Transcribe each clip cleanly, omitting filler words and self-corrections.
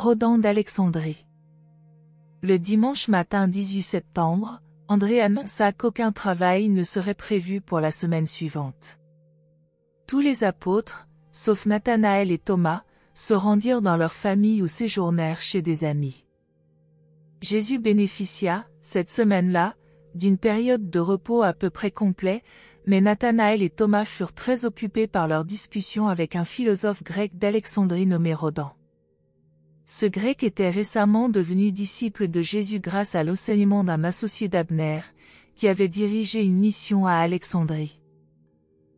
Rodan d'Alexandrie. Le dimanche matin 18 septembre, André annonça qu'aucun travail ne serait prévu pour la semaine suivante. Tous les apôtres, sauf Nathanaël et Thomas, se rendirent dans leur famille ou séjournèrent chez des amis. Jésus bénéficia, cette semaine-là, d'une période de repos à peu près complet, mais Nathanaël et Thomas furent très occupés par leur discussion avec un philosophe grec d'Alexandrie nommé Rodan. Ce grec était récemment devenu disciple de Jésus grâce à l'enseignement d'un associé d'Abner, qui avait dirigé une mission à Alexandrie.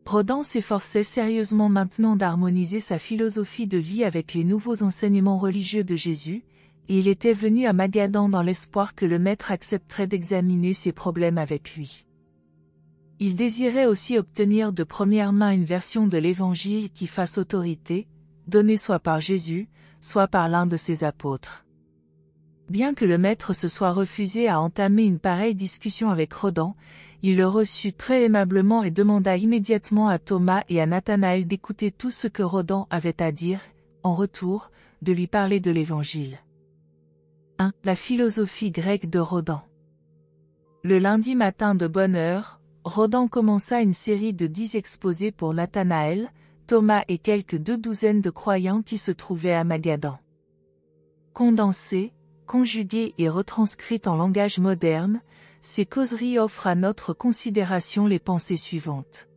Rodan s'efforçait sérieusement maintenant d'harmoniser sa philosophie de vie avec les nouveaux enseignements religieux de Jésus, et il était venu à Magadan dans l'espoir que le maître accepterait d'examiner ses problèmes avec lui. Il désirait aussi obtenir de première main une version de l'Évangile qui fasse autorité, donnée soit par Jésus, soit par l'un de ses apôtres. Bien que le maître se soit refusé à entamer une pareille discussion avec Rodan, il le reçut très aimablement et demanda immédiatement à Thomas et à Nathanaël d'écouter tout ce que Rodan avait à dire, en retour, de lui parler de l'Évangile. 1. La philosophie grecque de Rodan. Le lundi matin de bonne heure, Rodan commença une série de 10 exposés pour Nathanaël, Thomas et quelques 2 douzaines de croyants qui se trouvaient à Magadan. Condensées, conjuguées et retranscrites en langage moderne, ces causeries offrent à notre considération les pensées suivantes.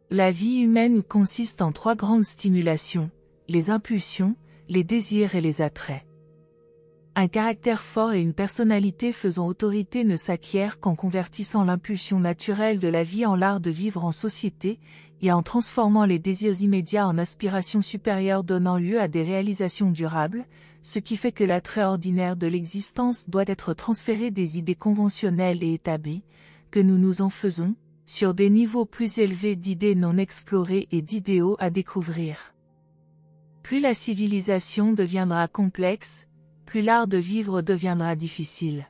La vie humaine consiste en 3 grandes stimulations, les impulsions, les désirs et les attraits. Un caractère fort et une personnalité faisant autorité ne s'acquièrent qu'en convertissant l'impulsion naturelle de la vie en l'art de vivre en société, et en transformant les désirs immédiats en aspirations supérieures donnant lieu à des réalisations durables, ce qui fait que l'attrait ordinaire de l'existence doit être transféré des idées conventionnelles et établies, que nous nous en faisons, sur des niveaux plus élevés d'idées non explorées et d'idéaux à découvrir. Plus la civilisation deviendra complexe, plus l'art de vivre deviendra difficile.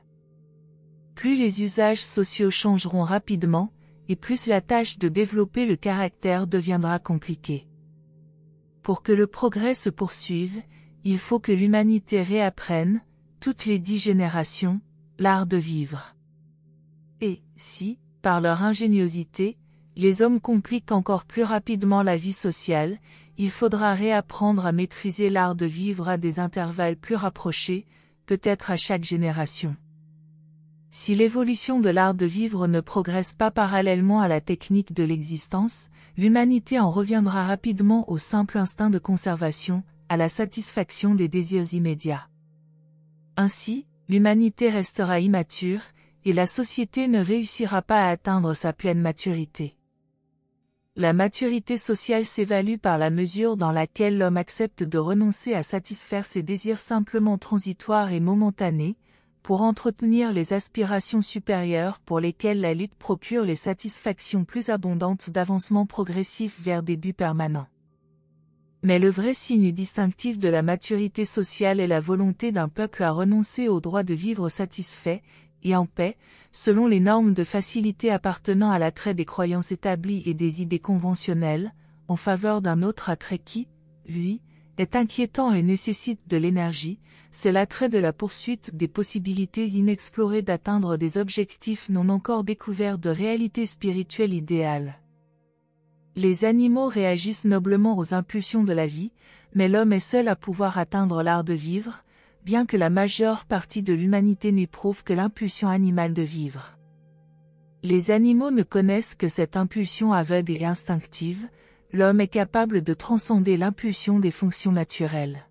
Plus les usages sociaux changeront rapidement, et plus la tâche de développer le caractère deviendra compliquée. Pour que le progrès se poursuive, il faut que l'humanité réapprenne, toutes les 10 générations, l'art de vivre. Et, si, par leur ingéniosité, les hommes compliquent encore plus rapidement la vie sociale, il faudra réapprendre à maîtriser l'art de vivre à des intervalles plus rapprochés, peut-être à chaque génération. Si l'évolution de l'art de vivre ne progresse pas parallèlement à la technique de l'existence, l'humanité en reviendra rapidement au simple instinct de conservation, à la satisfaction des désirs immédiats. Ainsi, l'humanité restera immature, et la société ne réussira pas à atteindre sa pleine maturité. La maturité sociale s'évalue par la mesure dans laquelle l'homme accepte de renoncer à satisfaire ses désirs simplement transitoires et momentanés, pour entretenir les aspirations supérieures pour lesquelles la lutte procure les satisfactions plus abondantes d'avancement progressif vers des buts permanents. Mais le vrai signe distinctif de la maturité sociale est la volonté d'un peuple à renoncer au droit de vivre satisfait, et en paix, selon les normes de facilité appartenant à l'attrait des croyances établies et des idées conventionnelles, en faveur d'un autre attrait qui, lui, est inquiétant et nécessite de l'énergie, c'est l'attrait de la poursuite des possibilités inexplorées d'atteindre des objectifs non encore découverts de réalité spirituelle idéale. Les animaux réagissent noblement aux impulsions de la vie, mais l'homme est seul à pouvoir atteindre l'art de vivre, bien que la majeure partie de l'humanité n'éprouve que l'impulsion animale de vivre. Les animaux ne connaissent que cette impulsion aveugle et instinctive, l'homme est capable de transcender l'impulsion des fonctions naturelles.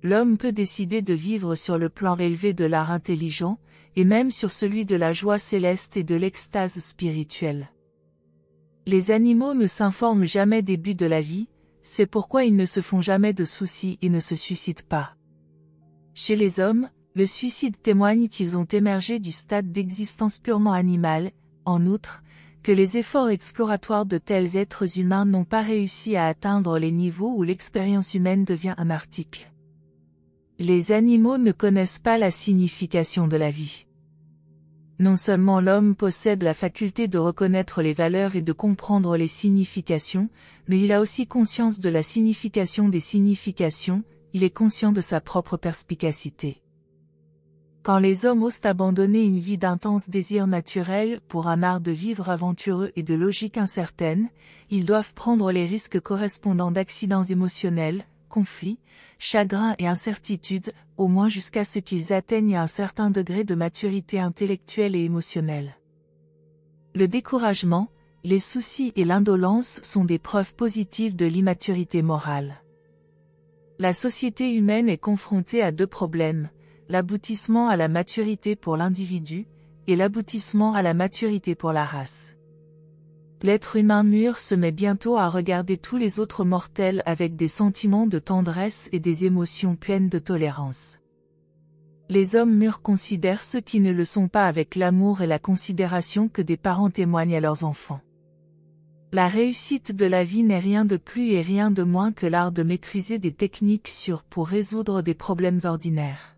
L'homme peut décider de vivre sur le plan élevé de l'art intelligent, et même sur celui de la joie céleste et de l'extase spirituelle. Les animaux ne s'informent jamais des buts de la vie, c'est pourquoi ils ne se font jamais de soucis et ne se suicident pas. Chez les hommes, le suicide témoigne qu'ils ont émergé du stade d'existence purement animale, en outre, que les efforts exploratoires de tels êtres humains n'ont pas réussi à atteindre les niveaux où l'expérience humaine devient un article. Les animaux ne connaissent pas la signification de la vie. Non seulement l'homme possède la faculté de reconnaître les valeurs et de comprendre les significations, mais il a aussi conscience de la signification des significations, il est conscient de sa propre perspicacité. Quand les hommes osent abandonner une vie d'intense désir naturel pour un art de vivre aventureux et de logique incertaine, ils doivent prendre les risques correspondants d'accidents émotionnels, conflits, chagrins et incertitudes, au moins jusqu'à ce qu'ils atteignent un certain degré de maturité intellectuelle et émotionnelle. Le découragement, les soucis et l'indolence sont des preuves positives de l'immaturité morale. La société humaine est confrontée à deux problèmes: l'aboutissement à la maturité pour l'individu, et l'aboutissement à la maturité pour la race. L'être humain mûr se met bientôt à regarder tous les autres mortels avec des sentiments de tendresse et des émotions pleines de tolérance. Les hommes mûrs considèrent ceux qui ne le sont pas avec l'amour et la considération que des parents témoignent à leurs enfants. La réussite de la vie n'est rien de plus et rien de moins que l'art de maîtriser des techniques sûres pour résoudre des problèmes ordinaires.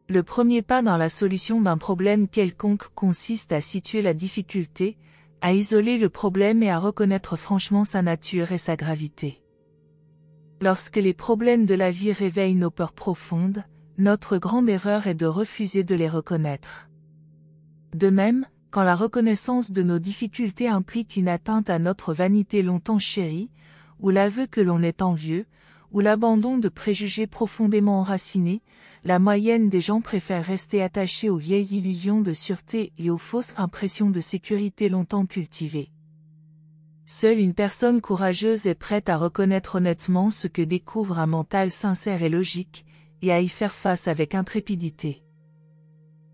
Le premier pas dans la solution d'un problème quelconque consiste à situer la difficulté, à isoler le problème et à reconnaître franchement sa nature et sa gravité. Lorsque les problèmes de la vie réveillent nos peurs profondes, notre grande erreur est de refuser de les reconnaître. De même, quand la reconnaissance de nos difficultés implique une atteinte à notre vanité longtemps chérie, ou l'aveu que l'on est envieux, ou l'abandon de préjugés profondément enracinés, la moyenne des gens préfèrent rester attachés aux vieilles illusions de sûreté et aux fausses impressions de sécurité longtemps cultivées. Seule une personne courageuse est prête à reconnaître honnêtement ce que découvre un mental sincère et logique, et à y faire face avec intrépidité.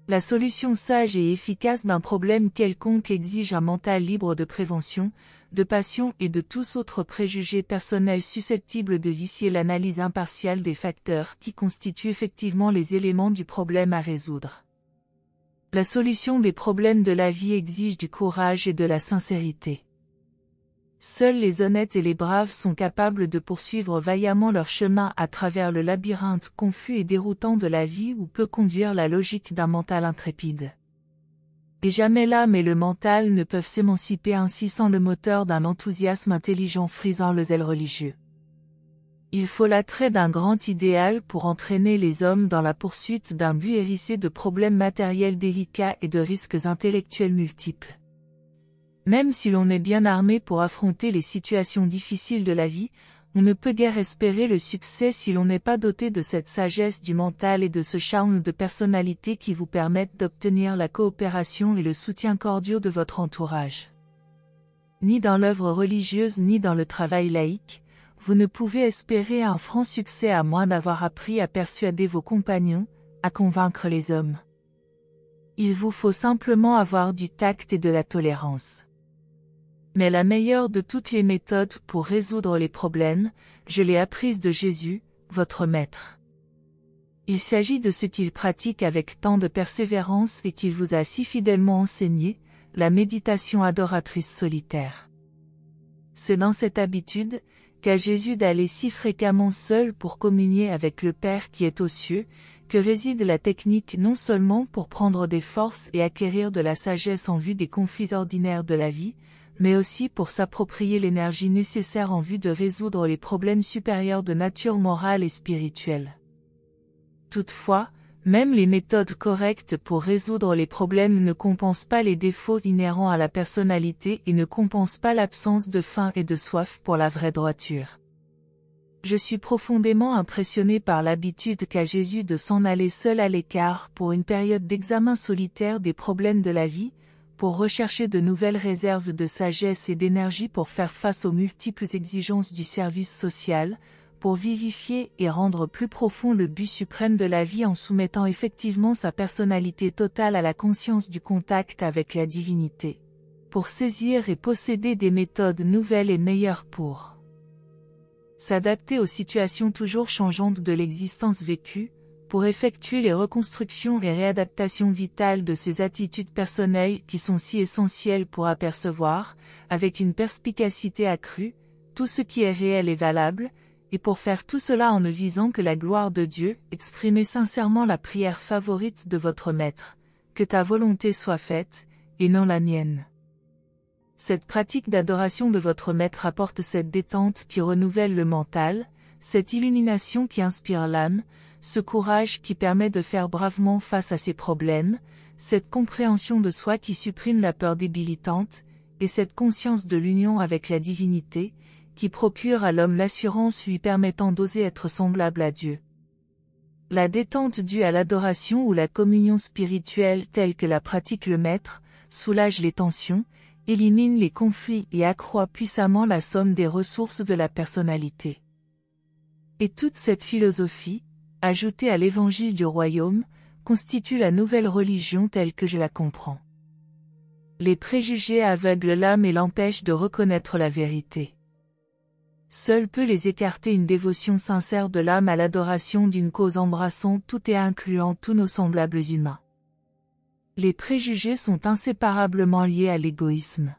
La solution sage et efficace d'un problème quelconque exige un mental libre de prévention, de passion et de tous autres préjugés personnels susceptibles de vicier l'analyse impartiale des facteurs qui constituent effectivement les éléments du problème à résoudre. La solution des problèmes de la vie exige du courage et de la sincérité. Seuls les honnêtes et les braves sont capables de poursuivre vaillamment leur chemin à travers le labyrinthe confus et déroutant de la vie où peut conduire la logique d'un mental intrépide. Et jamais l'âme et le mental ne peuvent s'émanciper ainsi sans le moteur d'un enthousiasme intelligent frisant le zèle religieux. Il faut l'attrait d'un grand idéal pour entraîner les hommes dans la poursuite d'un but hérissé de problèmes matériels délicats et de risques intellectuels multiples. Même si l'on est bien armé pour affronter les situations difficiles de la vie, on ne peut guère espérer le succès si l'on n'est pas doté de cette sagesse du mental et de ce charme de personnalité qui vous permettent d'obtenir la coopération et le soutien cordiaux de votre entourage. Ni dans l'œuvre religieuse ni dans le travail laïque, vous ne pouvez espérer un franc succès à moins d'avoir appris à persuader vos compagnons, à convaincre les hommes. Il vous faut simplement avoir du tact et de la tolérance. Mais la meilleure de toutes les méthodes pour résoudre les problèmes, je l'ai apprise de Jésus, votre Maître. Il s'agit de ce qu'il pratique avec tant de persévérance et qu'il vous a si fidèlement enseigné, la méditation adoratrice solitaire. C'est dans cette habitude, qu'a Jésus d'aller si fréquemment seul pour communier avec le Père qui est aux cieux, que réside la technique non seulement pour prendre des forces et acquérir de la sagesse en vue des conflits ordinaires de la vie, mais aussi pour s'approprier l'énergie nécessaire en vue de résoudre les problèmes supérieurs de nature morale et spirituelle. Toutefois, même les méthodes correctes pour résoudre les problèmes ne compensent pas les défauts inhérents à la personnalité et ne compensent pas l'absence de faim et de soif pour la vraie droiture. Je suis profondément impressionné par l'habitude qu'a Jésus de s'en aller seul à l'écart pour une période d'examen solitaire des problèmes de la vie, pour rechercher de nouvelles réserves de sagesse et d'énergie pour faire face aux multiples exigences du service social, pour vivifier et rendre plus profond le but suprême de la vie en soumettant effectivement sa personnalité totale à la conscience du contact avec la divinité, pour saisir et posséder des méthodes nouvelles et meilleures pour s'adapter aux situations toujours changeantes de l'existence vécue, pour effectuer les reconstructions et réadaptations vitales de ces attitudes personnelles qui sont si essentielles pour apercevoir, avec une perspicacité accrue, tout ce qui est réel et valable, et pour faire tout cela en ne visant que la gloire de Dieu, exprimez sincèrement la prière favorite de votre Maître, que ta volonté soit faite, et non la mienne. Cette pratique d'adoration de votre Maître apporte cette détente qui renouvelle le mental, Cette illumination qui inspire l'âme, ce courage qui permet de faire bravement face à ses problèmes, cette compréhension de soi qui supprime la peur débilitante, et cette conscience de l'union avec la divinité, qui procure à l'homme l'assurance lui permettant d'oser être semblable à Dieu. La détente due à l'adoration ou la communion spirituelle telle que la pratique le maître, soulage les tensions, élimine les conflits et accroît puissamment la somme des ressources de la personnalité. Et toute cette philosophie, ajoutée à l'évangile du royaume, constitue la nouvelle religion telle que je la comprends. Les préjugés aveuglent l'âme et l'empêchent de reconnaître la vérité. Seul peut les écarter une dévotion sincère de l'âme à l'adoration d'une cause embrassant tout et incluant tous nos semblables humains. Les préjugés sont inséparablement liés à l'égoïsme.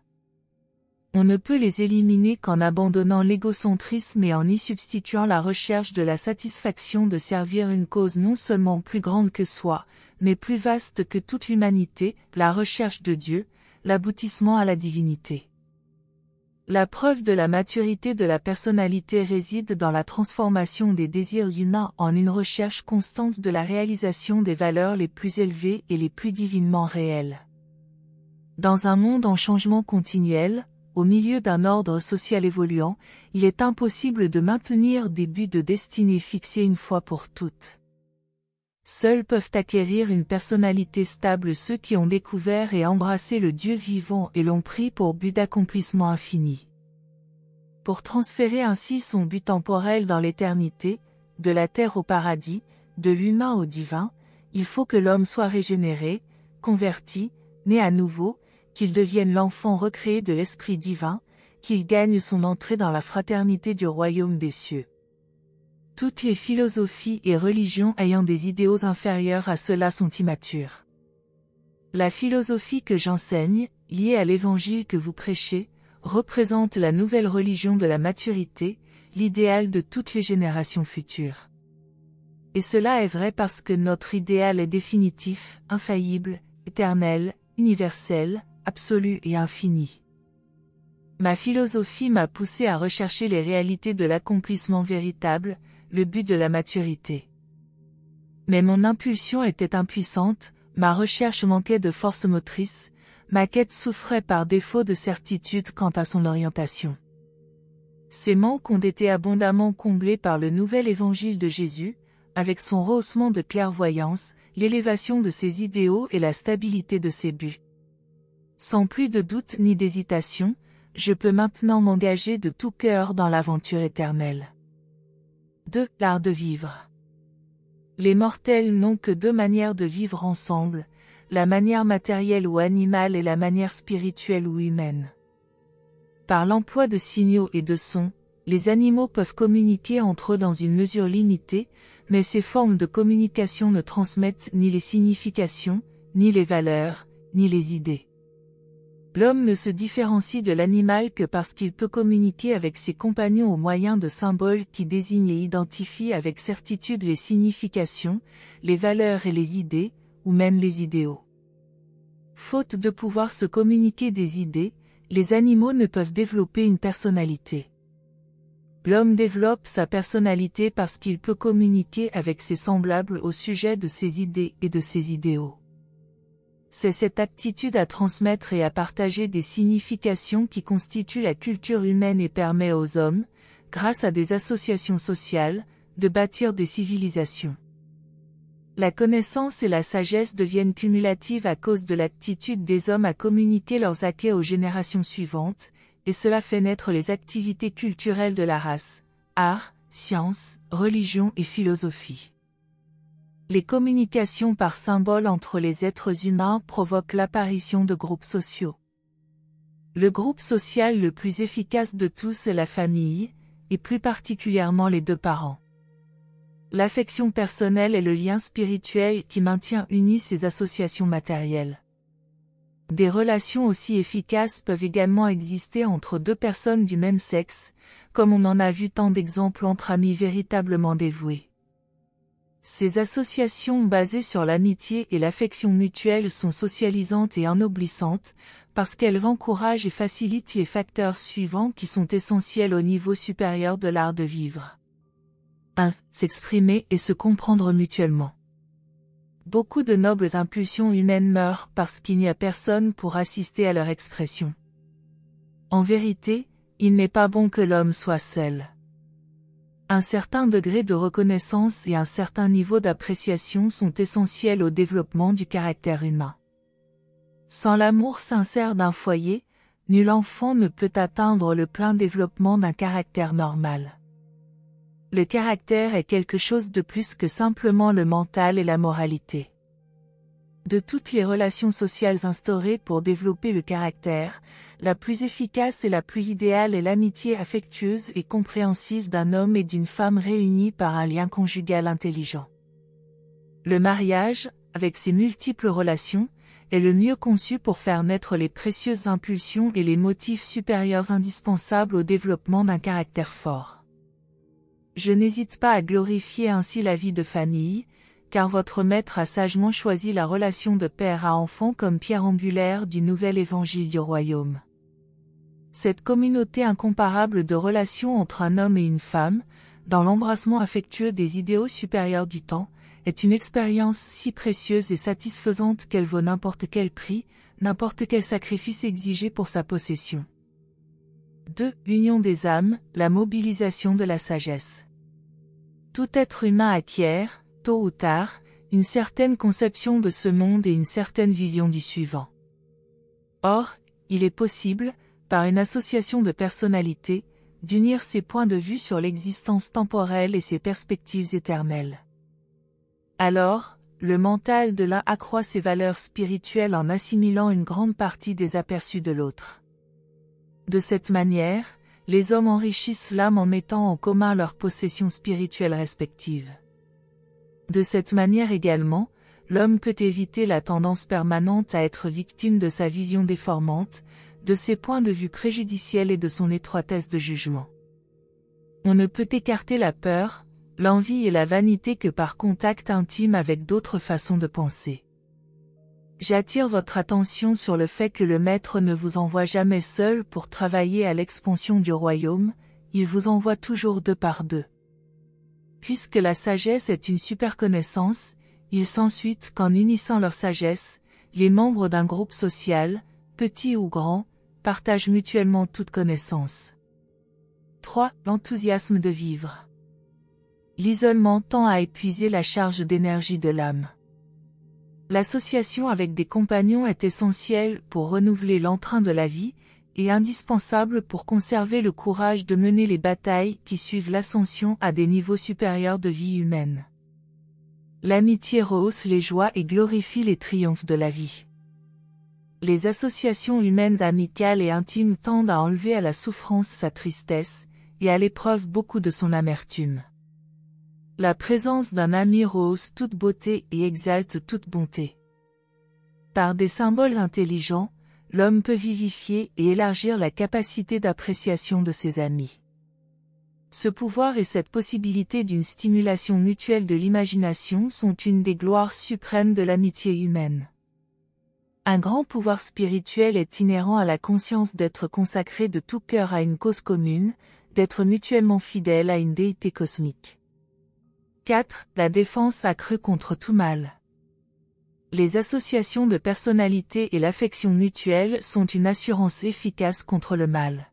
On ne peut les éliminer qu'en abandonnant l'égocentrisme et en y substituant la recherche de la satisfaction de servir une cause non seulement plus grande que soi, mais plus vaste que toute l'humanité, la recherche de Dieu, l'aboutissement à la divinité. La preuve de la maturité de la personnalité réside dans la transformation des désirs humains en une recherche constante de la réalisation des valeurs les plus élevées et les plus divinement réelles. Dans un monde en changement continuel, au milieu d'un ordre social évoluant, il est impossible de maintenir des buts de destinée fixés une fois pour toutes. Seuls peuvent acquérir une personnalité stable ceux qui ont découvert et embrassé le Dieu vivant et l'ont pris pour but d'accomplissement infini. Pour transférer ainsi son but temporel dans l'éternité, de la terre au paradis, de l'humain au divin, il faut que l'homme soit régénéré, converti, né à nouveau, qu'il devienne l'enfant recréé de l'Esprit divin, qu'il gagne son entrée dans la fraternité du royaume des cieux. Toutes les philosophies et religions ayant des idéaux inférieurs à ceux-là sont immatures. La philosophie que j'enseigne, liée à l'évangile que vous prêchez, représente la nouvelle religion de la maturité, l'idéal de toutes les générations futures. Et cela est vrai parce que notre idéal est définitif, infaillible, éternel, universel, absolu et infini. Ma philosophie m'a poussé à rechercher les réalités de l'accomplissement véritable, le but de la maturité. Mais mon impulsion était impuissante, ma recherche manquait de force motrice, ma quête souffrait par défaut de certitude quant à son orientation. Ces manques ont été abondamment comblés par le nouvel évangile de Jésus, avec son rehaussement de clairvoyance, l'élévation de ses idéaux et la stabilité de ses buts. Sans plus de doute ni d'hésitation, je peux maintenant m'engager de tout cœur dans l'aventure éternelle. 2. L'art de vivre. Les mortels n'ont que deux manières de vivre ensemble, la manière matérielle ou animale et la manière spirituelle ou humaine. Par l'emploi de signaux et de sons, les animaux peuvent communiquer entre eux dans une mesure limitée, mais ces formes de communication ne transmettent ni les significations, ni les valeurs, ni les idées. L'homme ne se différencie de l'animal que parce qu'il peut communiquer avec ses compagnons au moyen de symboles qui désignent et identifient avec certitude les significations, les valeurs et les idées, ou même les idéaux. Faute de pouvoir se communiquer des idées, les animaux ne peuvent développer une personnalité. L'homme développe sa personnalité parce qu'il peut communiquer avec ses semblables au sujet de ses idées et de ses idéaux. C'est cette aptitude à transmettre et à partager des significations qui constitue la culture humaine et permet aux hommes, grâce à des associations sociales, de bâtir des civilisations. La connaissance et la sagesse deviennent cumulatives à cause de l'aptitude des hommes à communiquer leurs acquis aux générations suivantes, et cela fait naître les activités culturelles de la race, art, science, religion et philosophie. Les communications par symboles entre les êtres humains provoquent l'apparition de groupes sociaux. Le groupe social le plus efficace de tous est la famille, et plus particulièrement les deux parents. L'affection personnelle est le lien spirituel qui maintient unies ces associations matérielles. Des relations aussi efficaces peuvent également exister entre deux personnes du même sexe, comme on en a vu tant d'exemples entre amis véritablement dévoués. Ces associations basées sur l'amitié et l'affection mutuelle sont socialisantes et ennoblissantes, parce qu'elles encouragent et facilitent les facteurs suivants qui sont essentiels au niveau supérieur de l'art de vivre. 1. S'exprimer et se comprendre mutuellement. Beaucoup de nobles impulsions humaines meurent parce qu'il n'y a personne pour assister à leur expression. En vérité, il n'est pas bon que l'homme soit seul. Un certain degré de reconnaissance et un certain niveau d'appréciation sont essentiels au développement du caractère humain. Sans l'amour sincère d'un foyer, nul enfant ne peut atteindre le plein développement d'un caractère normal. Le caractère est quelque chose de plus que simplement le mental et la moralité. De toutes les relations sociales instaurées pour développer le caractère, la plus efficace et la plus idéale est l'amitié affectueuse et compréhensive d'un homme et d'une femme réunis par un lien conjugal intelligent. Le mariage, avec ses multiples relations, est le mieux conçu pour faire naître les précieuses impulsions et les motifs supérieurs indispensables au développement d'un caractère fort. Je n'hésite pas à glorifier ainsi la vie de famille, car votre maître a sagement choisi la relation de père à enfant comme pierre angulaire du nouvel évangile du royaume. Cette communauté incomparable de relations entre un homme et une femme, dans l'embrassement affectueux des idéaux supérieurs du temps, est une expérience si précieuse et satisfaisante qu'elle vaut n'importe quel prix, n'importe quel sacrifice exigé pour sa possession. 2. L'union des âmes, la mobilisation de la sagesse. Tout être humain acquiert, tôt ou tard, une certaine conception de ce monde et une certaine vision du suivant. Or, il est possible, par une association de personnalités, d'unir ses points de vue sur l'existence temporelle et ses perspectives éternelles. Alors, le mental de l'un accroît ses valeurs spirituelles en assimilant une grande partie des aperçus de l'autre. De cette manière, les hommes enrichissent l'âme en mettant en commun leurs possessions spirituelles respectives. De cette manière également, l'homme peut éviter la tendance permanente à être victime de sa vision déformante, de ses points de vue préjudiciels et de son étroitesse de jugement. On ne peut écarter la peur, l'envie et la vanité que par contact intime avec d'autres façons de penser. J'attire votre attention sur le fait que le Maître ne vous envoie jamais seul pour travailler à l'expansion du royaume, il vous envoie toujours deux par deux. Puisque la sagesse est une super connaissance, il s'ensuit qu'en unissant leur sagesse, les membres d'un groupe social, petit ou grand, partagent mutuellement toute connaissance. 3. L'enthousiasme de vivre. L'isolement tend à épuiser la charge d'énergie de l'âme. L'association avec des compagnons est essentielle pour renouveler l'entrain de la vie, et indispensable pour conserver le courage de mener les batailles qui suivent l'ascension à des niveaux supérieurs de vie humaine. L'amitié rehausse les joies et glorifie les triomphes de la vie. Les associations humaines amicales et intimes tendent à enlever à la souffrance sa tristesse, et à l'épreuve beaucoup de son amertume. La présence d'un ami rehausse toute beauté et exalte toute bonté. Par des symboles intelligents, l'homme peut vivifier et élargir la capacité d'appréciation de ses amis. Ce pouvoir et cette possibilité d'une stimulation mutuelle de l'imagination sont une des gloires suprêmes de l'amitié humaine. Un grand pouvoir spirituel est inhérent à la conscience d'être consacré de tout cœur à une cause commune, d'être mutuellement fidèle à une déité cosmique. 4. La défense accrue contre tout mal. Les associations de personnalités et l'affection mutuelle sont une assurance efficace contre le mal.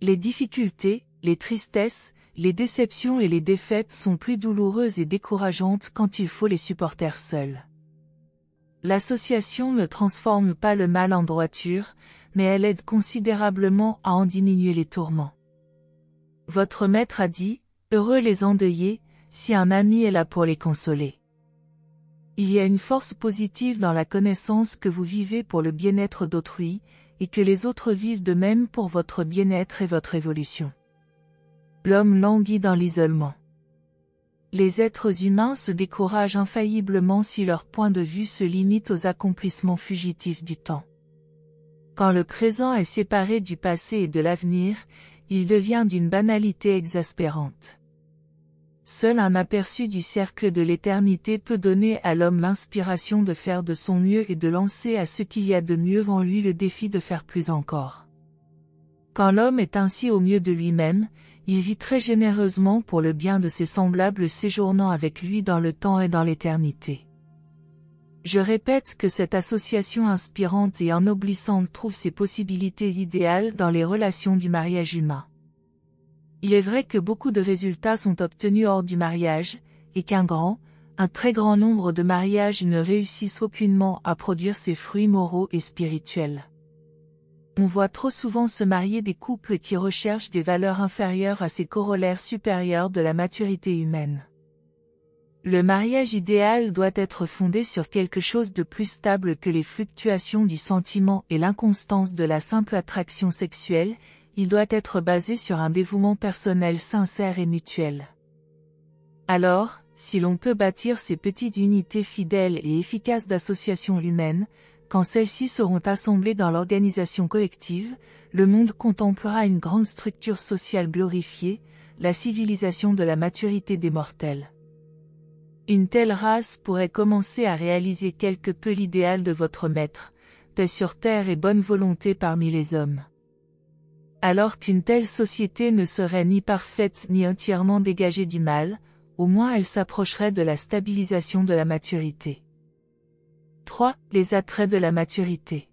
Les difficultés, les tristesses, les déceptions et les défaites sont plus douloureuses et décourageantes quand il faut les supporter seuls. L'association ne transforme pas le mal en droiture, mais elle aide considérablement à en diminuer les tourments. Votre maître a dit, heureux les endeuillés, si un ami est là pour les consoler. Il y a une force positive dans la connaissance que vous vivez pour le bien-être d'autrui, et que les autres vivent de même pour votre bien-être et votre évolution. L'homme languit dans l'isolement. Les êtres humains se découragent infailliblement si leur point de vue se limite aux accomplissements fugitifs du temps. Quand le présent est séparé du passé et de l'avenir, il devient d'une banalité exaspérante. Seul un aperçu du cercle de l'éternité peut donner à l'homme l'inspiration de faire de son mieux et de lancer à ce qu'il y a de mieux en lui le défi de faire plus encore. Quand l'homme est ainsi au mieux de lui-même, il vit très généreusement pour le bien de ses semblables séjournant avec lui dans le temps et dans l'éternité. Je répète que cette association inspirante et ennoblissante trouve ses possibilités idéales dans les relations du mariage humain. Il est vrai que beaucoup de résultats sont obtenus hors du mariage, et un très grand nombre de mariages ne réussissent aucunement à produire ces fruits moraux et spirituels. On voit trop souvent se marier des couples qui recherchent des valeurs inférieures à ces corollaires supérieurs de la maturité humaine. Le mariage idéal doit être fondé sur quelque chose de plus stable que les fluctuations du sentiment et l'inconstance de la simple attraction sexuelle, il doit être basé sur un dévouement personnel sincère et mutuel. Alors, si l'on peut bâtir ces petites unités fidèles et efficaces d'association humaine, quand celles-ci seront assemblées dans l'organisation collective, le monde contemplera une grande structure sociale glorifiée, la civilisation de la maturité des mortels. Une telle race pourrait commencer à réaliser quelque peu l'idéal de votre maître, paix sur terre et bonne volonté parmi les hommes. Alors qu'une telle société ne serait ni parfaite ni entièrement dégagée du mal, au moins elle s'approcherait de la stabilisation de la maturité. 3. Les attraits de la maturité.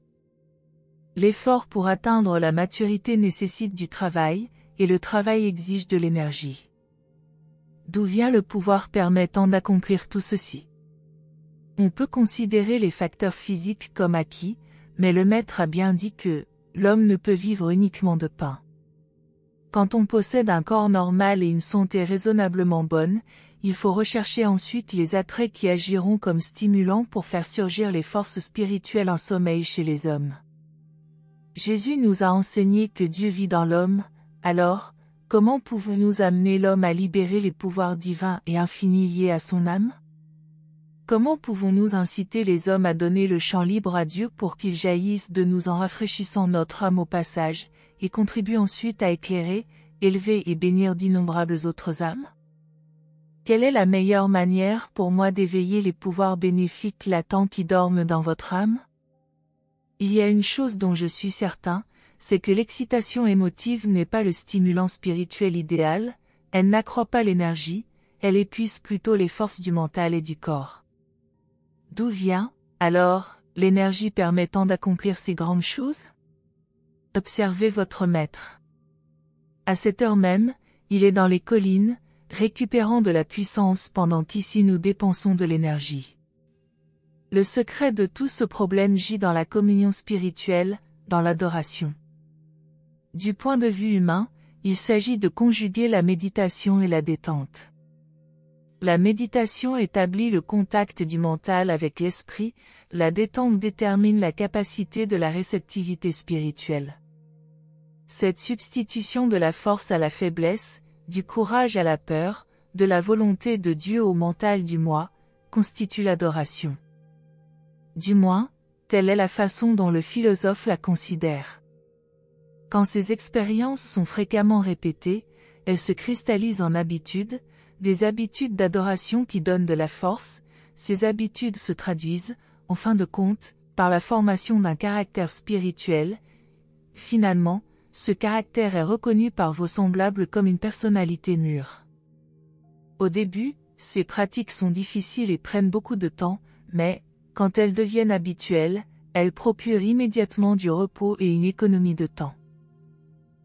L'effort pour atteindre la maturité nécessite du travail, et le travail exige de l'énergie. D'où vient le pouvoir permettant d'accomplir tout ceci? On peut considérer les facteurs physiques comme acquis, mais le maître a bien dit que l'homme ne peut vivre uniquement de pain. Quand on possède un corps normal et une santé raisonnablement bonne, il faut rechercher ensuite les attraits qui agiront comme stimulants pour faire surgir les forces spirituelles en sommeil chez les hommes. Jésus nous a enseigné que Dieu vit dans l'homme, alors, comment pouvons-nous amener l'homme à libérer les pouvoirs divins et infinis liés à son âme? Comment pouvons-nous inciter les hommes à donner le champ libre à Dieu pour qu'il jaillisse de nous en rafraîchissant notre âme au passage, et contribue ensuite à éclairer, élever et bénir d'innombrables autres âmes? Quelle est la meilleure manière pour moi d'éveiller les pouvoirs bénéfiques latents qui dorment dans votre âme? Il y a une chose dont je suis certain, c'est que l'excitation émotive n'est pas le stimulant spirituel idéal, elle n'accroît pas l'énergie, elle épuise plutôt les forces du mental et du corps. D'où vient, alors, l'énergie permettant d'accomplir ces grandes choses? Observez votre maître. À cette heure même, il est dans les collines, récupérant de la puissance pendant qu'ici nous dépensons de l'énergie. Le secret de tout ce problème gît dans la communion spirituelle, dans l'adoration. Du point de vue humain, il s'agit de conjuguer la méditation et la détente. La méditation établit le contact du mental avec l'esprit, la détente détermine la capacité de la réceptivité spirituelle. Cette substitution de la force à la faiblesse, du courage à la peur, de la volonté de Dieu au mental du moi, constitue l'adoration. Du moins, telle est la façon dont le philosophe la considère. Quand ces expériences sont fréquemment répétées, elles se cristallisent en habitudes, des habitudes d'adoration qui donnent de la force, ces habitudes se traduisent, en fin de compte, par la formation d'un caractère spirituel. Finalement, ce caractère est reconnu par vos semblables comme une personnalité mûre. Au début, ces pratiques sont difficiles et prennent beaucoup de temps, mais, quand elles deviennent habituelles, elles procurent immédiatement du repos et une économie de temps.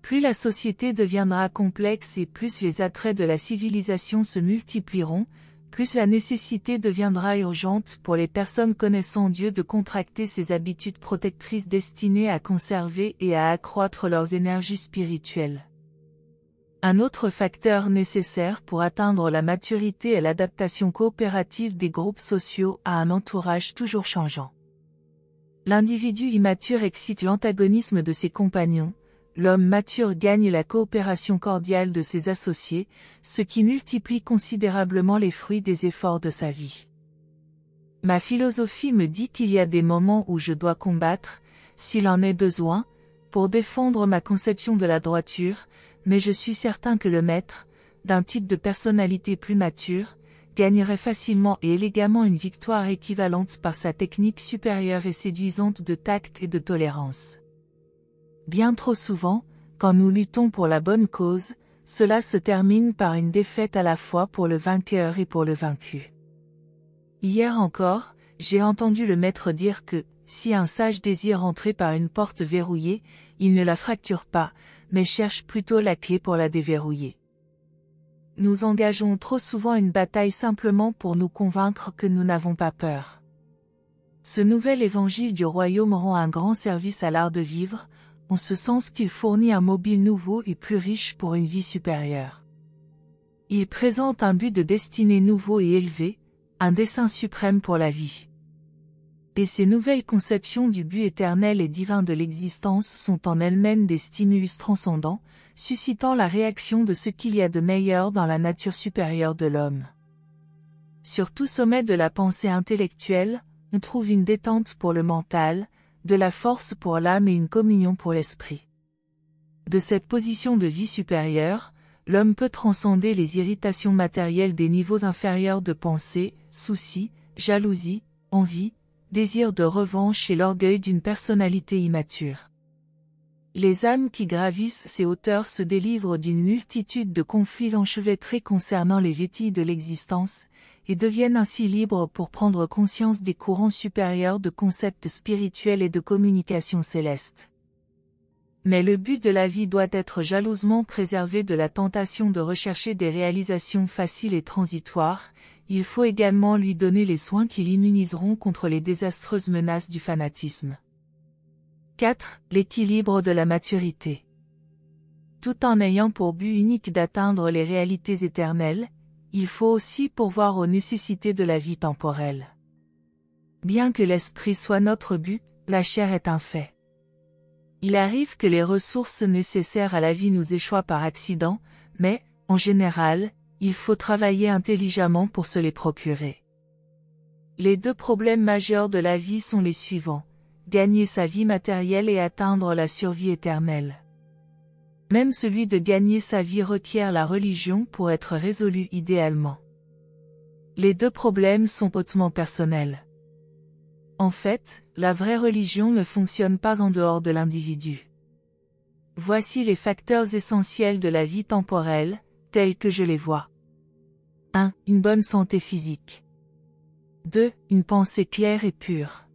Plus la société deviendra complexe et plus les attraits de la civilisation se multiplieront, plus la nécessité deviendra urgente pour les personnes connaissant Dieu de contracter ces habitudes protectrices destinées à conserver et à accroître leurs énergies spirituelles. Un autre facteur nécessaire pour atteindre la maturité est l'adaptation coopérative des groupes sociaux à un entourage toujours changeant. L'individu immature excite l'antagonisme de ses compagnons, l'homme mature gagne la coopération cordiale de ses associés, ce qui multiplie considérablement les fruits des efforts de sa vie. Ma philosophie me dit qu'il y a des moments où je dois combattre, s'il en est besoin, pour défendre ma conception de la droiture, mais je suis certain que le maître, d'un type de personnalité plus mature, gagnerait facilement et élégamment une victoire équivalente par sa technique supérieure et séduisante de tact et de tolérance. Bien trop souvent, quand nous luttons pour la bonne cause, cela se termine par une défaite à la fois pour le vainqueur et pour le vaincu. Hier encore, j'ai entendu le maître dire que, si un sage désire entrer par une porte verrouillée, il ne la fracture pas, mais cherche plutôt la clé pour la déverrouiller. Nous engageons trop souvent une bataille simplement pour nous convaincre que nous n'avons pas peur. Ce nouvel évangile du royaume rend un grand service à l'art de vivre, en ce sens qu'il fournit un mobile nouveau et plus riche pour une vie supérieure. Il présente un but de destinée nouveau et élevé, un dessein suprême pour la vie. Et ces nouvelles conceptions du but éternel et divin de l'existence sont en elles-mêmes des stimulus transcendants, suscitant la réaction de ce qu'il y a de meilleur dans la nature supérieure de l'homme. Sur tout sommet de la pensée intellectuelle, on trouve une détente pour le mental, de la force pour l'âme et une communion pour l'esprit. De cette position de vie supérieure, l'homme peut transcender les irritations matérielles des niveaux inférieurs de pensée, soucis, jalousie, envie, désir de revanche et l'orgueil d'une personnalité immature. Les âmes qui gravissent ces hauteurs se délivrent d'une multitude de conflits enchevêtrés concernant les vétilles de l'existence, et deviennent ainsi libres pour prendre conscience des courants supérieurs de concepts spirituels et de communication céleste. Mais le but de la vie doit être jalousement préservé de la tentation de rechercher des réalisations faciles et transitoires, il faut également lui donner les soins qui l'immuniseront contre les désastreuses menaces du fanatisme. 4. L'équilibre de la maturité. Tout en ayant pour but unique d'atteindre les réalités éternelles, il faut aussi pourvoir aux nécessités de la vie temporelle. Bien que l'esprit soit notre but, la chair est un fait. Il arrive que les ressources nécessaires à la vie nous échoient par accident, mais, en général, il faut travailler intelligemment pour se les procurer. Les deux problèmes majeurs de la vie sont les suivants: gagner sa vie matérielle et atteindre la survie éternelle. Même celui de gagner sa vie requiert la religion pour être résolu idéalement. Les deux problèmes sont hautement personnels. En fait, la vraie religion ne fonctionne pas en dehors de l'individu. Voici les facteurs essentiels de la vie temporelle, tels que je les vois. 1. Une bonne santé physique. 2. Une pensée claire et pure.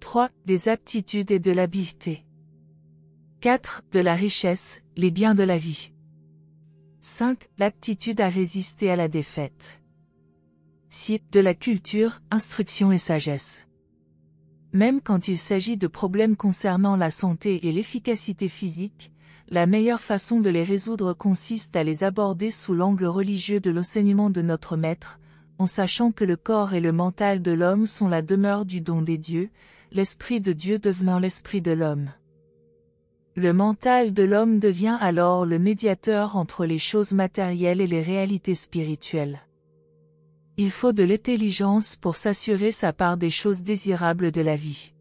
3. Des aptitudes et de l'habileté. 4. De la richesse, les biens de la vie. 5. L'aptitude à résister à la défaite. 6. De la culture, instruction et sagesse. Même quand il s'agit de problèmes concernant la santé et l'efficacité physique, la meilleure façon de les résoudre consiste à les aborder sous l'angle religieux de l'enseignement de notre Maître, en sachant que le corps et le mental de l'homme sont la demeure du don des dieux, l'esprit de Dieu devenant l'esprit de l'homme. Le mental de l'homme devient alors le médiateur entre les choses matérielles et les réalités spirituelles. Il faut de l'intelligence pour s'assurer sa part des choses désirables de la vie.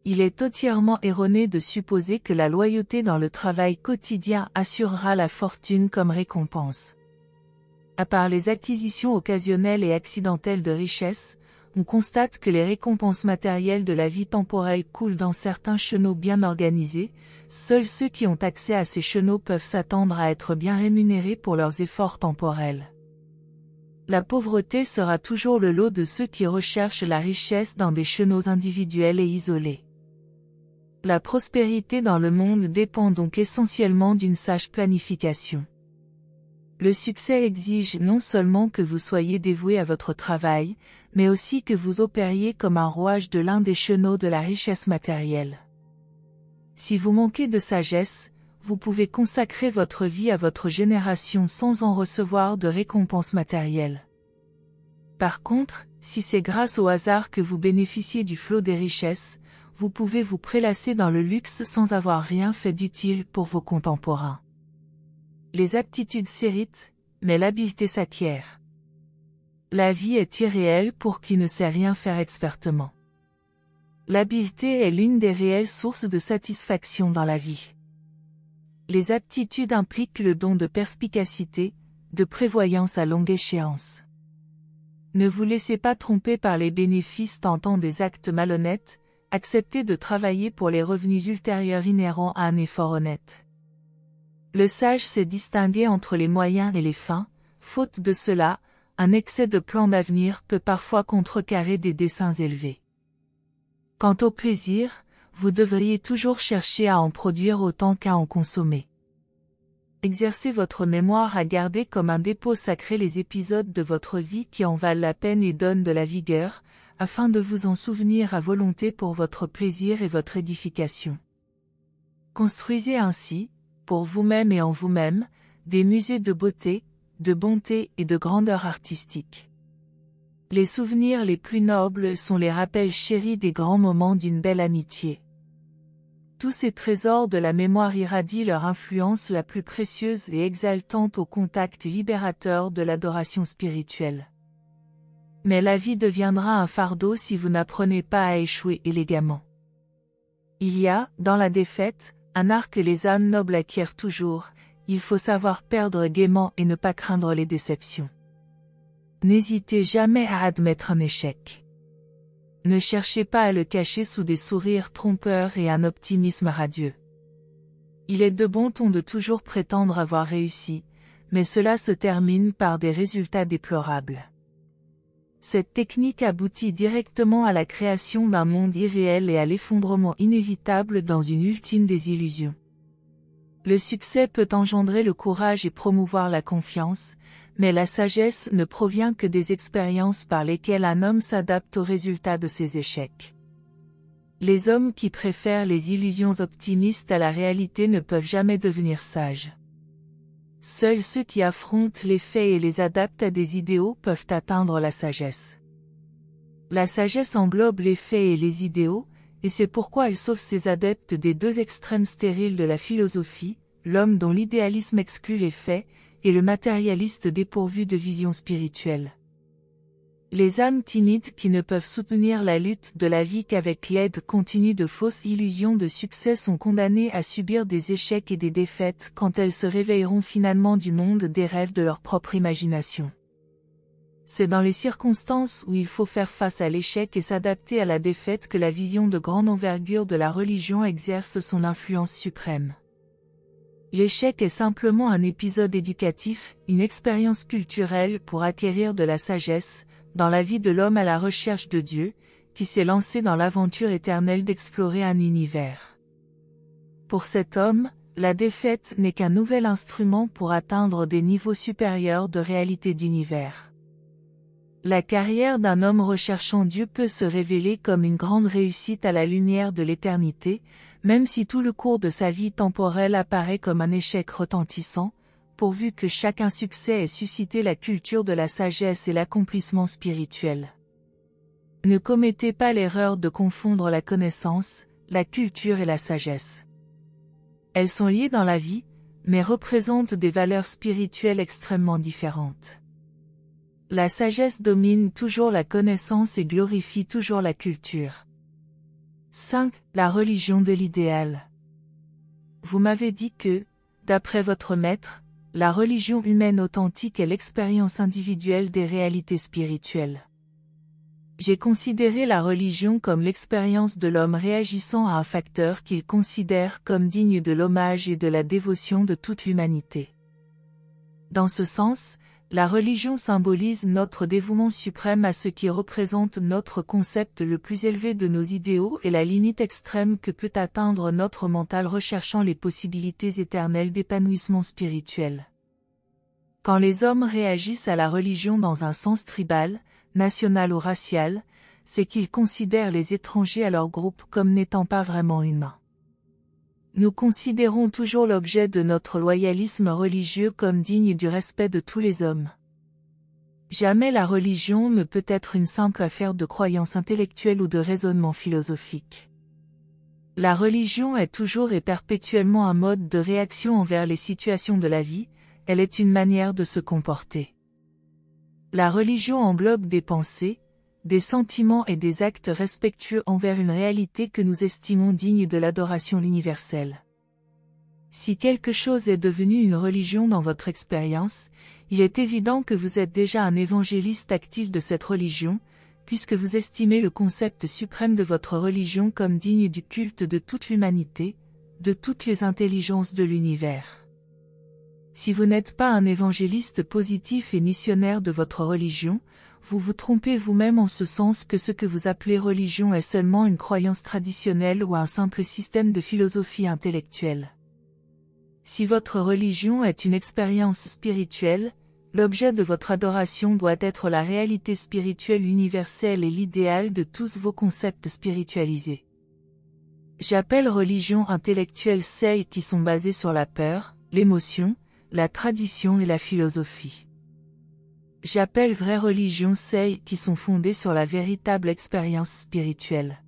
Il est entièrement erroné de supposer que la loyauté dans le travail quotidien assurera la fortune comme récompense. À part les acquisitions occasionnelles et accidentelles de richesse, on constate que les récompenses matérielles de la vie temporelle coulent dans certains chenaux bien organisés. Seuls ceux qui ont accès à ces chenaux peuvent s'attendre à être bien rémunérés pour leurs efforts temporels. La pauvreté sera toujours le lot de ceux qui recherchent la richesse dans des chenaux individuels et isolés. La prospérité dans le monde dépend donc essentiellement d'une sage planification. Le succès exige non seulement que vous soyez dévoué à votre travail, mais aussi que vous opériez comme un rouage de l'un des chenaux de la richesse matérielle. Si vous manquez de sagesse, vous pouvez consacrer votre vie à votre génération sans en recevoir de récompense matérielle. Par contre, si c'est grâce au hasard que vous bénéficiez du flot des richesses, vous pouvez vous prélasser dans le luxe sans avoir rien fait d'utile pour vos contemporains. Les aptitudes s'héritent, mais l'habileté s'acquiert. La vie est irréelle pour qui ne sait rien faire expertement. L'habileté est l'une des réelles sources de satisfaction dans la vie. Les aptitudes impliquent le don de perspicacité, de prévoyance à longue échéance. Ne vous laissez pas tromper par les bénéfices tentant des actes malhonnêtes, acceptez de travailler pour les revenus ultérieurs inhérents à un effort honnête. Le sage sait distinguer entre les moyens et les fins, faute de cela, un excès de plans d'avenir peut parfois contrecarrer des desseins élevés. Quant au plaisir, vous devriez toujours chercher à en produire autant qu'à en consommer. Exercez votre mémoire à garder comme un dépôt sacré les épisodes de votre vie qui en valent la peine et donnent de la vigueur, afin de vous en souvenir à volonté pour votre plaisir et votre édification. Construisez ainsi, pour vous-même et en vous-même, des musées de beauté, de bonté et de grandeur artistique. Les souvenirs les plus nobles sont les rappels chéris des grands moments d'une belle amitié. Tous ces trésors de la mémoire irradient leur influence la plus précieuse et exaltante au contact libérateur de l'adoration spirituelle. Mais la vie deviendra un fardeau si vous n'apprenez pas à échouer élégamment. Il y a, dans la défaite, un art que les âmes nobles acquièrent toujours, il faut savoir perdre gaiement et ne pas craindre les déceptions. N'hésitez jamais à admettre un échec. Ne cherchez pas à le cacher sous des sourires trompeurs et un optimisme radieux. Il est de bon ton de toujours prétendre avoir réussi, mais cela se termine par des résultats déplorables. Cette technique aboutit directement à la création d'un monde irréel et à l'effondrement inévitable dans une ultime désillusion. Le succès peut engendrer le courage et promouvoir la confiance, mais la sagesse ne provient que des expériences par lesquelles un homme s'adapte aux résultats de ses échecs. Les hommes qui préfèrent les illusions optimistes à la réalité ne peuvent jamais devenir sages. Seuls ceux qui affrontent les faits et les adaptent à des idéaux peuvent atteindre la sagesse. La sagesse englobe les faits et les idéaux, et c'est pourquoi elle sauve ses adeptes des deux extrêmes stériles de la philosophie, l'homme dont l'idéalisme exclut les faits, et le matérialiste dépourvu de vision spirituelle. Les âmes timides qui ne peuvent soutenir la lutte de la vie qu'avec l'aide continue de fausses illusions de succès sont condamnées à subir des échecs et des défaites quand elles se réveilleront finalement du monde des rêves de leur propre imagination. C'est dans les circonstances où il faut faire face à l'échec et s'adapter à la défaite que la vision de grande envergure de la religion exerce son influence suprême. L'échec est simplement un épisode éducatif, une expérience culturelle pour acquérir de la sagesse, dans la vie de l'homme à la recherche de Dieu, qui s'est lancé dans l'aventure éternelle d'explorer un univers. Pour cet homme, la défaite n'est qu'un nouvel instrument pour atteindre des niveaux supérieurs de réalité d'univers. La carrière d'un homme recherchant Dieu peut se révéler comme une grande réussite à la lumière de l'éternité, même si tout le cours de sa vie temporelle apparaît comme un échec retentissant, pourvu que chaque insuccès ait suscité la culture de la sagesse et l'accomplissement spirituel. Ne commettez pas l'erreur de confondre la connaissance, la culture et la sagesse. Elles sont liées dans la vie, mais représentent des valeurs spirituelles extrêmement différentes. La sagesse domine toujours la connaissance et glorifie toujours la culture. 5. La religion de l'idéal. Vous m'avez dit que, d'après votre maître, la religion humaine authentique est l'expérience individuelle des réalités spirituelles. J'ai considéré la religion comme l'expérience de l'homme réagissant à un facteur qu'il considère comme digne de l'hommage et de la dévotion de toute l'humanité. Dans ce sens, la religion symbolise notre dévouement suprême à ce qui représente notre concept le plus élevé de nos idéaux et la limite extrême que peut atteindre notre mental recherchant les possibilités éternelles d'épanouissement spirituel. Quand les hommes réagissent à la religion dans un sens tribal, national ou racial, c'est qu'ils considèrent les étrangers à leur groupe comme n'étant pas vraiment humains. Nous considérons toujours l'objet de notre loyalisme religieux comme digne du respect de tous les hommes. Jamais la religion ne peut être une simple affaire de croyance intellectuelle ou de raisonnement philosophique. La religion est toujours et perpétuellement un mode de réaction envers les situations de la vie, elle est une manière de se comporter. La religion englobe des pensées, des sentiments et des actes respectueux envers une réalité que nous estimons digne de l'adoration universelle. Si quelque chose est devenu une religion dans votre expérience, il est évident que vous êtes déjà un évangéliste actif de cette religion, puisque vous estimez le concept suprême de votre religion comme digne du culte de toute l'humanité, de toutes les intelligences de l'univers. Si vous n'êtes pas un évangéliste positif et missionnaire de votre religion, vous vous trompez vous-même en ce sens que ce que vous appelez religion est seulement une croyance traditionnelle ou un simple système de philosophie intellectuelle. Si votre religion est une expérience spirituelle, l'objet de votre adoration doit être la réalité spirituelle universelle et l'idéal de tous vos concepts spiritualisés. J'appelle religion intellectuelle celles qui sont basées sur la peur, l'émotion, la tradition et la philosophie. J'appelle vraie religion celles qui sont fondées sur la véritable expérience spirituelle.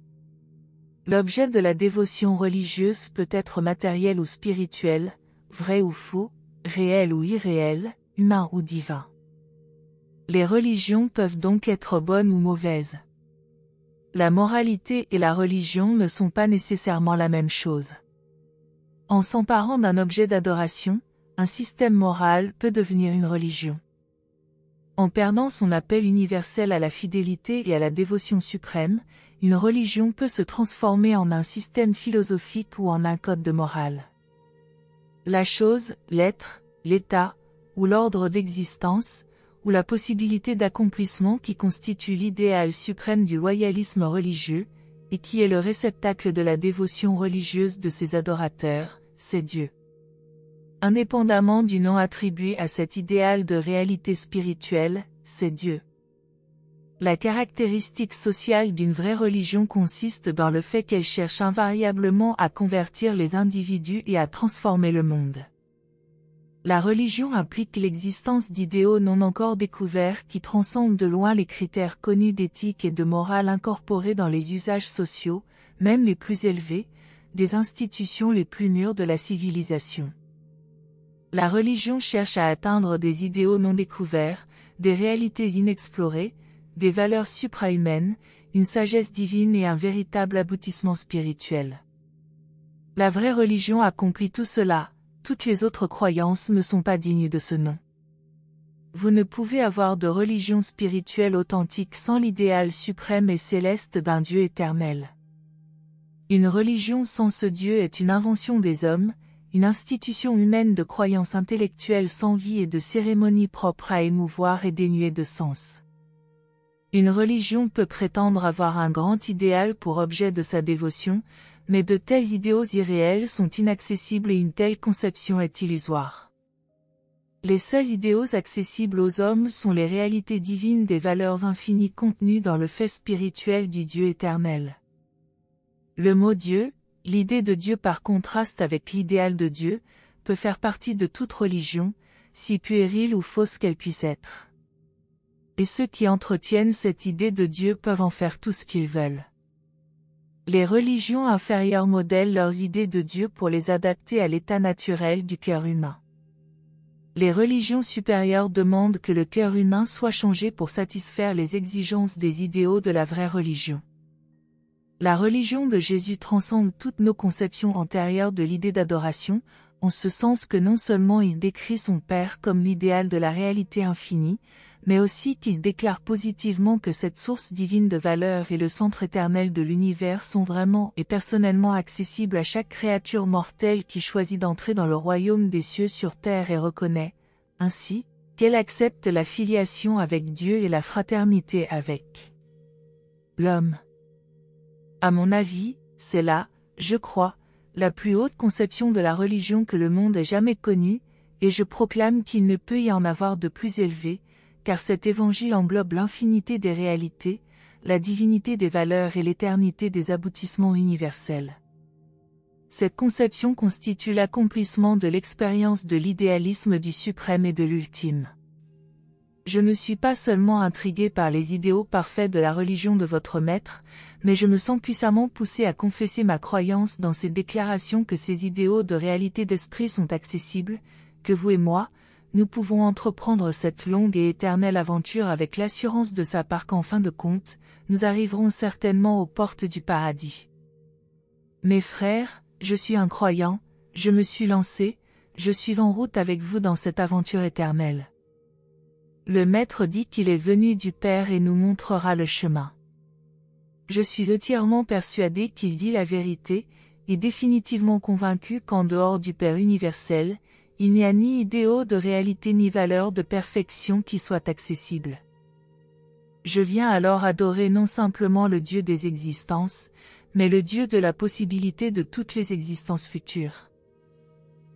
L'objet de la dévotion religieuse peut être matériel ou spirituel, vrai ou faux, réel ou irréel, humain ou divin. Les religions peuvent donc être bonnes ou mauvaises. La moralité et la religion ne sont pas nécessairement la même chose. En s'emparant d'un objet d'adoration, un système moral peut devenir une religion. En perdant son appel universel à la fidélité et à la dévotion suprême, une religion peut se transformer en un système philosophique ou en un code de morale. La chose, l'être, l'état, ou l'ordre d'existence, ou la possibilité d'accomplissement qui constitue l'idéal suprême du loyalisme religieux, et qui est le réceptacle de la dévotion religieuse de ses adorateurs, c'est Dieu. Indépendamment du nom attribué à cet idéal de réalité spirituelle, c'est Dieu. La caractéristique sociale d'une vraie religion consiste dans le fait qu'elle cherche invariablement à convertir les individus et à transformer le monde. La religion implique l'existence d'idéaux non encore découverts qui transcendent de loin les critères connus d'éthique et de morale incorporés dans les usages sociaux, même les plus élevés, des institutions les plus mûres de la civilisation. La religion cherche à atteindre des idéaux non découverts, des réalités inexplorées, des valeurs suprahumaines, une sagesse divine et un véritable aboutissement spirituel. La vraie religion accomplit tout cela, toutes les autres croyances ne sont pas dignes de ce nom. Vous ne pouvez avoir de religion spirituelle authentique sans l'idéal suprême et céleste d'un Dieu éternel. Une religion sans ce Dieu est une invention des hommes, une institution humaine de croyances intellectuelles sans vie et de cérémonies propres à émouvoir et dénuées de sens. Une religion peut prétendre avoir un grand idéal pour objet de sa dévotion, mais de tels idéaux irréels sont inaccessibles et une telle conception est illusoire. Les seuls idéaux accessibles aux hommes sont les réalités divines des valeurs infinies contenues dans le fait spirituel du Dieu éternel. Le mot Dieu, l'idée de Dieu par contraste avec l'idéal de Dieu, peut faire partie de toute religion, si puérile ou fausse qu'elle puisse être. Et ceux qui entretiennent cette idée de Dieu peuvent en faire tout ce qu'ils veulent. Les religions inférieures modèlent leurs idées de Dieu pour les adapter à l'état naturel du cœur humain. Les religions supérieures demandent que le cœur humain soit changé pour satisfaire les exigences des idéaux de la vraie religion. La religion de Jésus transcende toutes nos conceptions antérieures de l'idée d'adoration, en ce sens que non seulement il décrit son Père comme l'idéal de la réalité infinie, mais aussi qu'il déclare positivement que cette source divine de valeur et le centre éternel de l'univers sont vraiment et personnellement accessibles à chaque créature mortelle qui choisit d'entrer dans le royaume des cieux sur terre et reconnaît, ainsi, qu'elle accepte la filiation avec Dieu et la fraternité avec l'homme. À mon avis, c'est là, je crois, la plus haute conception de la religion que le monde ait jamais connue, et je proclame qu'il ne peut y en avoir de plus élevé, car cet évangile englobe l'infinité des réalités, la divinité des valeurs et l'éternité des aboutissements universels. Cette conception constitue l'accomplissement de l'expérience de l'idéalisme du suprême et de l'ultime. Je ne suis pas seulement intrigué par les idéaux parfaits de la religion de votre maître, mais je me sens puissamment poussé à confesser ma croyance dans ces déclarations que ces idéaux de réalité d'esprit sont accessibles, que vous et moi, nous pouvons entreprendre cette longue et éternelle aventure avec l'assurance de sa part qu'en fin de compte, nous arriverons certainement aux portes du paradis. Mes frères, je suis un croyant, je me suis lancé, je suis en route avec vous dans cette aventure éternelle. Le Maître dit qu'il est venu du Père et nous montrera le chemin. Je suis entièrement persuadé qu'il dit la vérité, et définitivement convaincu qu'en dehors du Père universel, il n'y a ni idéaux de réalité ni valeur de perfection qui soient accessibles. Je viens alors adorer non simplement le Dieu des existences, mais le Dieu de la possibilité de toutes les existences futures.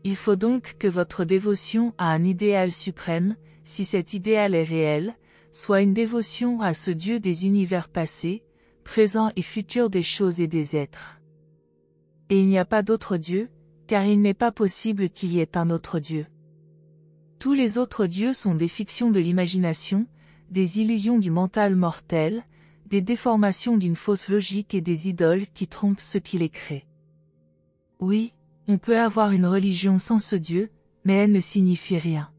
Il faut donc que votre dévotion à un idéal suprême, si cet idéal est réel, soit une dévotion à ce Dieu des univers passés, présents et futurs des choses et des êtres. Et il n'y a pas d'autre Dieu, car il n'est pas possible qu'il y ait un autre Dieu. Tous les autres dieux sont des fictions de l'imagination, des illusions du mental mortel, des déformations d'une fausse logique et des idoles qui trompent ceux qui les créent. Oui, on peut avoir une religion sans ce Dieu, mais elle ne signifie rien.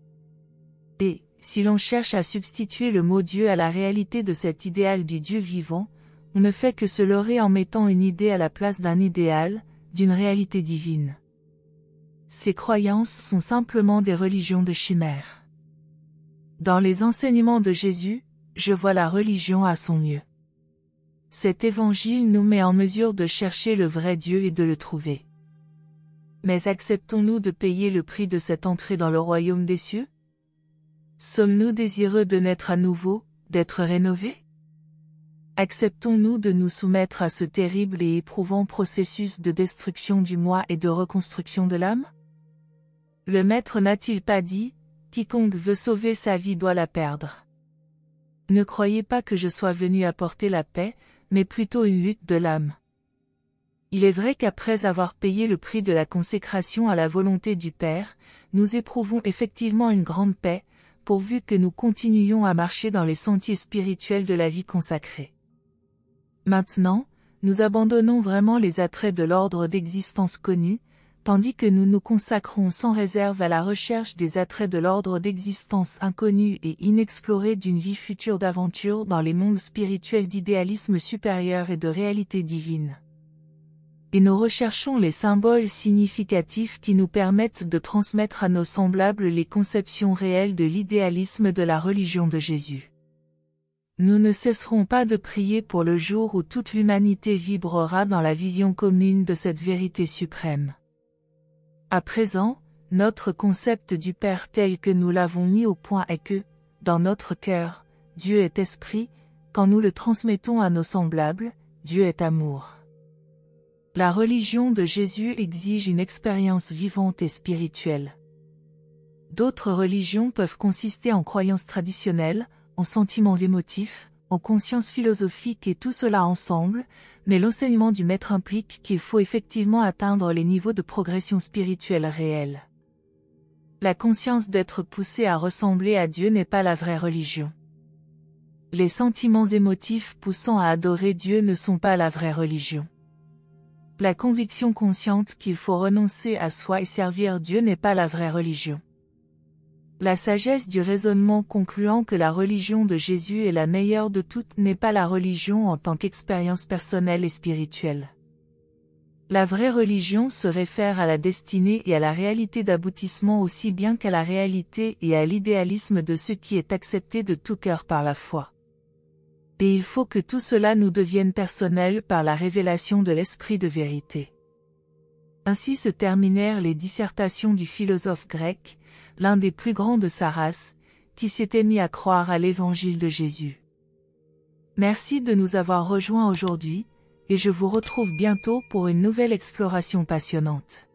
Et, si l'on cherche à substituer le mot Dieu à la réalité de cet idéal du Dieu vivant, on ne fait que se leurrer en mettant une idée à la place d'un idéal, d'une réalité divine. Ces croyances sont simplement des religions de chimère. Dans les enseignements de Jésus, je vois la religion à son mieux. Cet évangile nous met en mesure de chercher le vrai Dieu et de le trouver. Mais acceptons-nous de payer le prix de cette entrée dans le royaume des cieux? Sommes-nous désireux de naître à nouveau, d'être rénovés? Acceptons-nous de nous soumettre à ce terrible et éprouvant processus de destruction du moi et de reconstruction de l'âme? Le Maître n'a-t-il pas dit, « Quiconque veut sauver sa vie doit la perdre » ? Ne croyez pas que je sois venu apporter la paix, mais plutôt une lutte de l'âme. Il est vrai qu'après avoir payé le prix de la consécration à la volonté du Père, nous éprouvons effectivement une grande paix, pourvu que nous continuions à marcher dans les sentiers spirituels de la vie consacrée. Maintenant, nous abandonnons vraiment les attraits de l'ordre d'existence connu, tandis que nous nous consacrons sans réserve à la recherche des attraits de l'ordre d'existence inconnu et inexploré d'une vie future d'aventure dans les mondes spirituels d'idéalisme supérieur et de réalité divine. Et nous recherchons les symboles significatifs qui nous permettent de transmettre à nos semblables les conceptions réelles de l'idéalisme de la religion de Jésus. Nous ne cesserons pas de prier pour le jour où toute l'humanité vibrera dans la vision commune de cette vérité suprême. À présent, notre concept du Père tel que nous l'avons mis au point est que, dans notre cœur, Dieu est esprit, quand nous le transmettons à nos semblables, Dieu est amour. La religion de Jésus exige une expérience vivante et spirituelle. D'autres religions peuvent consister en croyances traditionnelles, en sentiments émotifs, en conscience philosophique et tout cela ensemble, mais l'enseignement du Maître implique qu'il faut effectivement atteindre les niveaux de progression spirituelle réels. La conscience d'être poussé à ressembler à Dieu n'est pas la vraie religion. Les sentiments émotifs poussant à adorer Dieu ne sont pas la vraie religion. La conviction consciente qu'il faut renoncer à soi et servir Dieu n'est pas la vraie religion. La sagesse du raisonnement concluant que la religion de Jésus est la meilleure de toutes n'est pas la religion en tant qu'expérience personnelle et spirituelle. La vraie religion se réfère à la destinée et à la réalité d'aboutissement aussi bien qu'à la réalité et à l'idéalisme de ce qui est accepté de tout cœur par la foi. Et il faut que tout cela nous devienne personnel par la révélation de l'esprit de vérité. Ainsi se terminèrent les dissertations du philosophe grec, l'un des plus grands de sa race, qui s'était mis à croire à l'évangile de Jésus. Merci de nous avoir rejoints aujourd'hui, et je vous retrouve bientôt pour une nouvelle exploration passionnante.